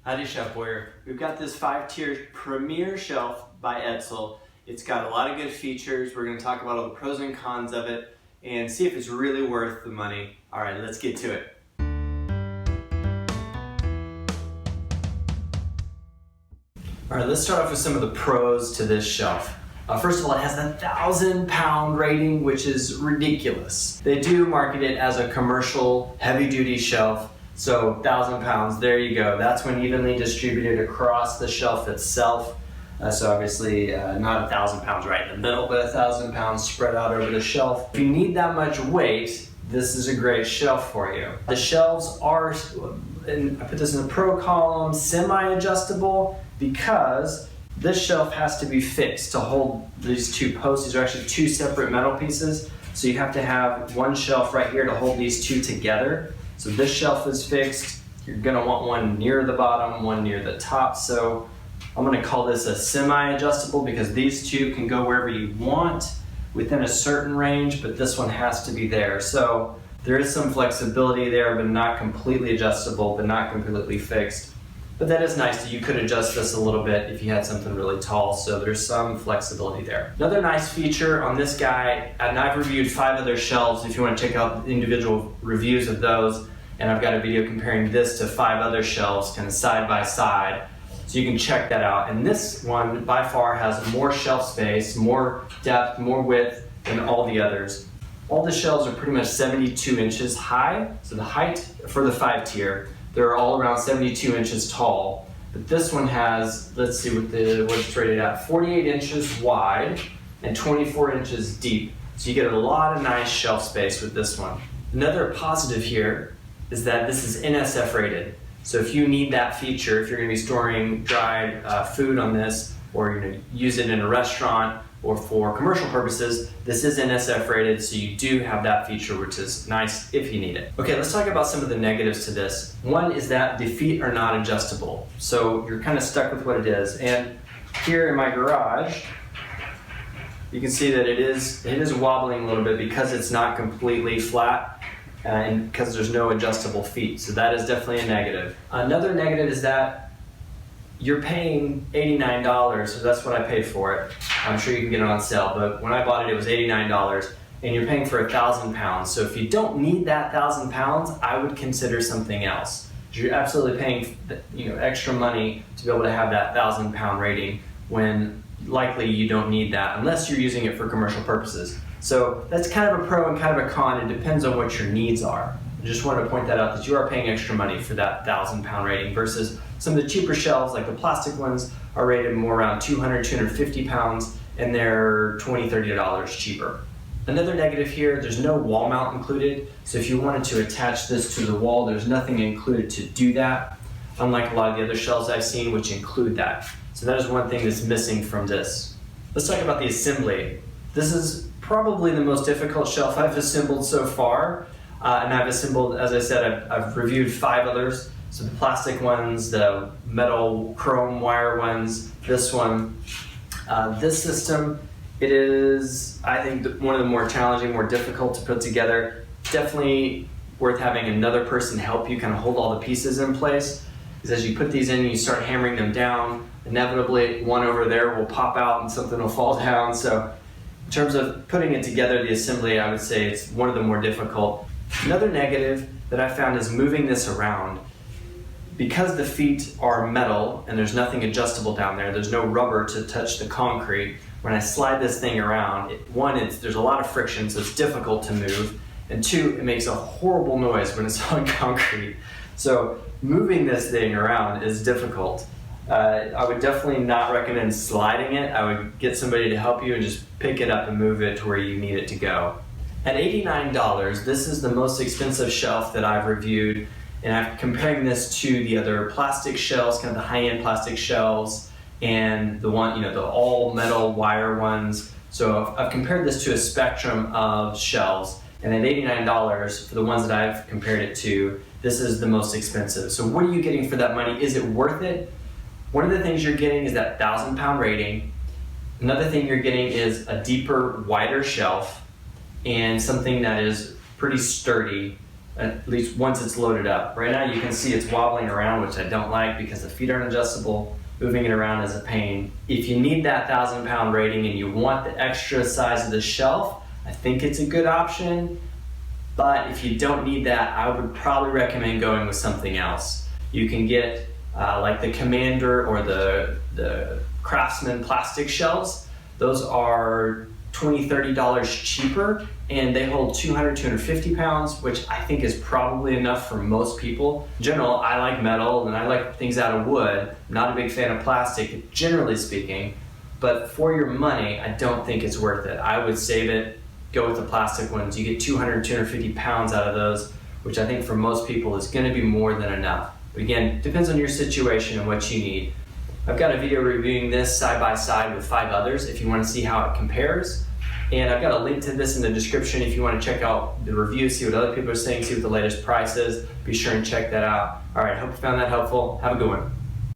Howdy Chef Warrior. We've got this 5-tier Premier shelf by Edsal. It's got a lot of good features. We're going to talk about all the pros and cons of it and see if it's really worth the money. All right, let's get to it. All right, let's start off with some of the pros to this shelf. First of all, it has a 1,000-pound rating, which is ridiculous. They do market it as a commercial heavy-duty shelf. So 1,000 pounds, there you go. That's when evenly distributed across the shelf itself. So obviously not 1,000 pounds right in the middle, but 1,000 pounds spread out over the shelf. If you need that much weight, this is a great shelf for you. The shelves are, and I put this in the pro column, semi-adjustable because this shelf has to be fixed to hold these two posts. These are actually two separate metal pieces. So you have to have one shelf right here to hold these two together. So this shelf is fixed. You're gonna want one near the bottom, one near the top. So I'm gonna call this a semi-adjustable because these two can go wherever you want within a certain range, but this one has to be there. So there is some flexibility there, but not completely adjustable, but not completely fixed. But that is nice that you could adjust this a little bit if you had something really tall, so there's some flexibility there. Another nice feature on this guy, and I've reviewed 5 other shelves if you want to check out individual reviews of those, and I've got a video comparing this to 5 other shelves kind of side by side, so you can check that out. And this one by far has more shelf space, more depth, more width than all the others. All the shelves are pretty much 72 inches high, so the height for the 5-tier, they're all around 72 inches tall, but this one has, let's see what it's rated at, 48 inches wide and 24 inches deep. So you get a lot of nice shelf space with this one. Another positive here is that this is NSF rated. So if you need that feature, if you're gonna be storing dried food on this, or you're gonna use it in a restaurant or for commercial purposes, this is NSF rated, so you do have that feature, which is nice if you need it. Okay, let's talk about some of the negatives to this. One is that the feet are not adjustable. So you're kind of stuck with what it is. And here in my garage, you can see that it is wobbling a little bit because it's not completely flat and because there's no adjustable feet. So that is definitely a negative. Another negative is that you're paying $89, so that's what I paid for it. I'm sure you can get it on sale, but when I bought it, it was $89, and you're paying for 1,000 pounds. So if you don't need that 1,000 pounds, I would consider something else. You're absolutely paying, extra money to be able to have that 1,000-pound rating when likely you don't need that unless you're using it for commercial purposes. So that's kind of a pro and kind of a con. It depends on what your needs are. I just wanted to point that out, that you are paying extra money for that 1,000-pound rating versus some of the cheaper shelves, like the plastic ones, are rated more around 200, 250 pounds, and they're $20, $30 cheaper. Another negative here, there's no wall mount included. So if you wanted to attach this to the wall, there's nothing included to do that, unlike a lot of the other shelves I've seen, which include that. So that is one thing that's missing from this. Let's talk about the assembly. This is probably the most difficult shelf I've assembled so far. And I've assembled, as I said, I've reviewed 5 others. So the plastic ones, the metal chrome wire ones, this one. This system, it is, I think, one of the more challenging, more difficult to put together. Definitely worth having another person help you kind of hold all the pieces in place. Because as you put these in and you start hammering them down, inevitably one over there will pop out and something will fall down. So in terms of putting it together, the assembly, I would say it's one of the more difficult. Another negative that I found is moving this around. Because the feet are metal and there's nothing adjustable down there, there's no rubber to touch the concrete, when I slide this thing around, there's a lot of friction, so it's difficult to move, and 2, it makes a horrible noise when it's on concrete. So moving this thing around is difficult. I would definitely not recommend sliding it. I would get somebody to help you and just pick it up and move it to where you need it to go. At $89, this is the most expensive shelf that I've reviewed, and I'm comparing this to the other plastic shelves, kind of the high-end plastic shelves, and the one, the all metal wire ones. So I've compared this to a spectrum of shelves, and at $89 for the ones that I've compared it to, this is the most expensive. So what are you getting for that money? Is it worth it? One of the things you're getting is that 1,000-pound rating. Another thing you're getting is a deeper, wider shelf, and something that is pretty sturdy at least once it's loaded up. Right now you can see it's wobbling around, which I don't like because the feet aren't adjustable. Moving it around is a pain. If you need that 1,000-pound rating and you want the extra size of the shelf, I think it's a good option. But if you don't need that, I would probably recommend going with something else. You can get like the Commander or the Craftsman plastic shelves. Those are $20, $30 cheaper, and they hold 200, 250 pounds, which I think is probably enough for most people. In general, I like metal and I like things out of wood. I'm not a big fan of plastic, generally speaking, but for your money, I don't think it's worth it. I would save it, go with the plastic ones. You get 200, 250 pounds out of those, which I think for most people is gonna be more than enough. But again, depends on your situation and what you need. I've got a video reviewing this side by side with 5 others if you want to see how it compares. And I've got a link to this in the description if you want to check out the review, see what other people are saying, see what the latest price is. Be sure and check that out. All right, hope you found that helpful. Have a good one.